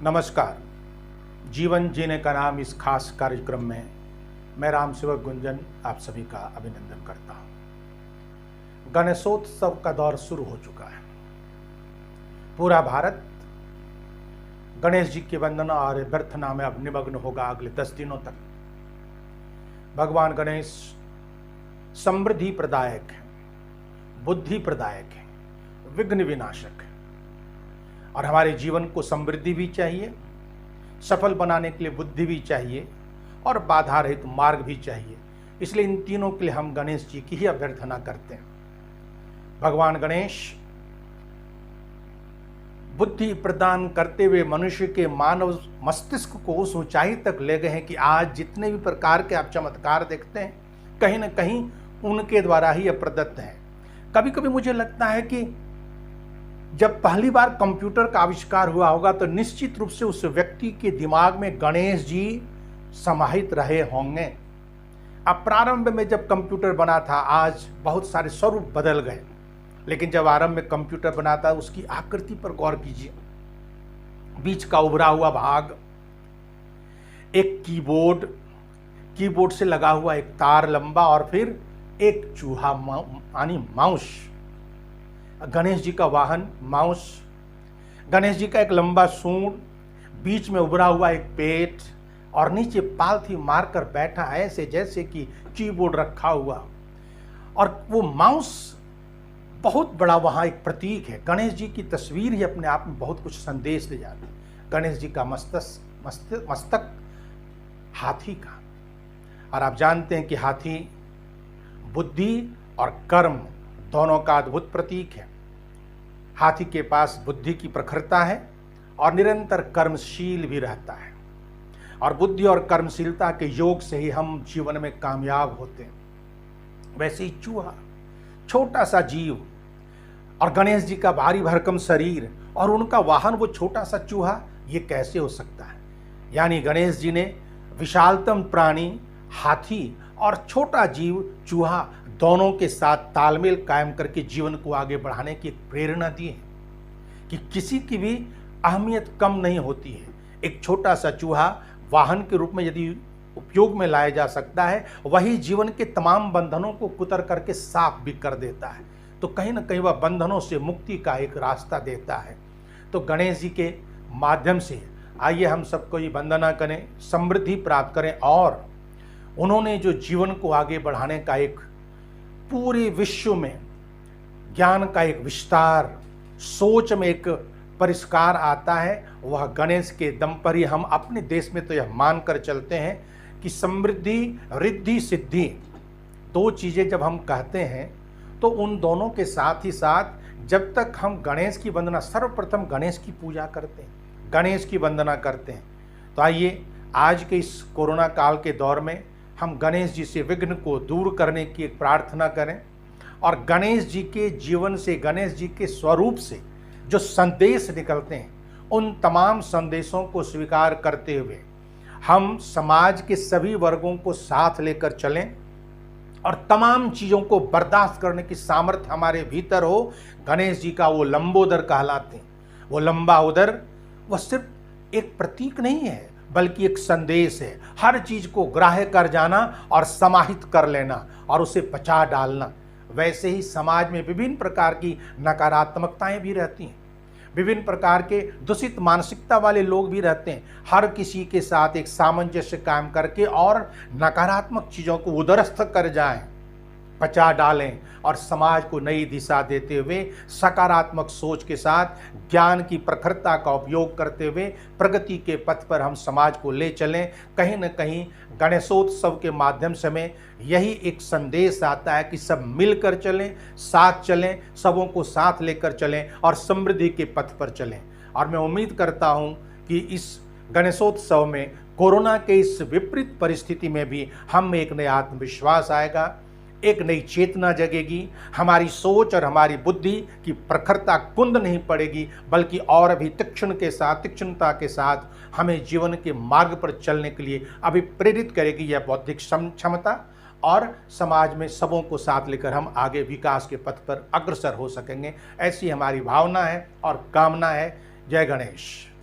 नमस्कार। जीवन जीने का नाम इस खास कार्यक्रम में मैं राम सेवक गुंजन आप सभी का अभिनंदन करता हूँ। गणेशोत्सव का दौर शुरू हो चुका है। पूरा भारत गणेश जी की वंदना और व्यर्थना में अब निमग्न होगा अगले 10 दिनों तक। भगवान गणेश समृद्धि प्रदायक है, बुद्धि प्रदायक है, विघ्न विनाशक है और हमारे जीवन को समृद्धि भी चाहिए, सफल बनाने के लिए बुद्धि भी चाहिए और बाधा रहित मार्ग भी चाहिए। इसलिए इन तीनों के लिए हम गणेश जी की ही अभ्यर्थना करते हैं। भगवान गणेश बुद्धि प्रदान करते हुए मनुष्य के मानव मस्तिष्क को उस ऊंचाई तक ले गए हैं कि आज जितने भी प्रकार के आप चमत्कार देखते हैं कहीं ना कहीं उनके द्वारा ही प्रदत्त है। कभी कभी मुझे लगता है कि जब पहली बार कंप्यूटर का आविष्कार हुआ होगा तो निश्चित रूप से उस व्यक्ति के दिमाग में गणेश जी समाहित रहे होंगे। अब प्रारंभ में जब कंप्यूटर बना था, आज बहुत सारे स्वरूप बदल गए, लेकिन जब आरंभ में कंप्यूटर बना था उसकी आकृति पर गौर कीजिए। बीच का उभरा हुआ भाग, एक कीबोर्ड से लगा हुआ एक तार लंबा और फिर एक चूहा यानी माउस। गणेश जी का वाहन माउस, गणेश जी का एक लंबा सूंड, बीच में उभरा हुआ एक पेट और नीचे पालथी मारकर बैठा ऐसे जैसे कि कीबोर्ड रखा हुआ। और वो माउस बहुत बड़ा वहाँ एक प्रतीक है। गणेश जी की तस्वीर ही अपने आप में बहुत कुछ संदेश दे जाती है। गणेश जी का मस्तक हाथी का, और आप जानते हैं कि हाथी बुद्धि और कर्म दोनों का अद्भुत प्रतीक है। हाथी के पास बुद्धि की प्रखरता है और निरंतर कर्मशील भी रहता है, और बुद्धि और कर्मशीलता के योग से ही हम जीवन में कामयाब होते हैं। वैसे ही चूहा, छोटा सा जीव, और गणेश जी का भारी भरकम शरीर और उनका वाहन वो छोटा सा चूहा, ये कैसे हो सकता है? यानी गणेश जी ने विशालतम प्राणी हाथी और छोटा जीव चूहा दोनों के साथ तालमेल कायम करके जीवन को आगे बढ़ाने की प्रेरणा दी है कि किसी की भी अहमियत कम नहीं होती है। एक छोटा सा चूहा वाहन के रूप में यदि उपयोग में लाया जा सकता है, वही जीवन के तमाम बंधनों को कुतर करके साफ भी कर देता है। तो कहीं ना कहीं वह बंधनों से मुक्ति का एक रास्ता देता है। तो गणेश जी के माध्यम से आइए हम सबको ये वंदना करें, समृद्धि प्राप्त करें और उन्होंने जो जीवन को आगे बढ़ाने का एक पूरे विश्व में ज्ञान का एक विस्तार, सोच में एक परिष्कार आता है, वह गणेश के दम पर ही हम अपने देश में तो यह मानकर चलते हैं कि समृद्धि, रिद्धि, सिद्धि, दो चीज़ें जब हम कहते हैं तो उन दोनों के साथ ही साथ जब तक हम गणेश की वंदना, सर्वप्रथम गणेश की पूजा करते हैं, गणेश की वंदना करते हैं। तो आइए आज के इस कोरोना काल के दौर में हम गणेश जी से विघ्न को दूर करने की एक प्रार्थना करें और गणेश जी के जीवन से, गणेश जी के स्वरूप से जो संदेश निकलते हैं उन तमाम संदेशों को स्वीकार करते हुए हम समाज के सभी वर्गों को साथ लेकर चलें और तमाम चीज़ों को बर्दाश्त करने की सामर्थ्य हमारे भीतर हो। गणेश जी का वो लंबोदर कहलाते हैं। वो लंबा उदर वह सिर्फ एक प्रतीक नहीं है बल्कि एक संदेश है। हर चीज को ग्राह्य कर जाना और समाहित कर लेना और उसे पचा डालना। वैसे ही समाज में विभिन्न प्रकार की नकारात्मकताएं भी रहती हैं, विभिन्न प्रकार के दूषित मानसिकता वाले लोग भी रहते हैं। हर किसी के साथ एक सामंजस्य कायम करके और नकारात्मक चीज़ों को उदरस्थ कर जाएं, पचा डालें और समाज को नई दिशा देते हुए सकारात्मक सोच के साथ ज्ञान की प्रखरता का उपयोग करते हुए प्रगति के पथ पर हम समाज को ले चलें। कहीं न कहीं गणेशोत्सव के माध्यम से हमें यही एक संदेश आता है कि सब मिलकर चलें, साथ चलें, सबों को साथ लेकर चलें और समृद्धि के पथ पर चलें। और मैं उम्मीद करता हूँ कि इस गणेशोत्सव में कोरोना के इस विपरीत परिस्थिति में भी हम में एक नया आत्मविश्वास आएगा, एक नई चेतना जगेगी, हमारी सोच और हमारी बुद्धि की प्रखरता कुंद नहीं पड़ेगी बल्कि और भी तीक्ष्णता के साथ हमें जीवन के मार्ग पर चलने के लिए अभिप्रेरित करेगी। यह बौद्धिक क्षमता और समाज में सबों को साथ लेकर हम आगे विकास के पथ पर अग्रसर हो सकेंगे। ऐसी हमारी भावना है और कामना है। जय गणेश।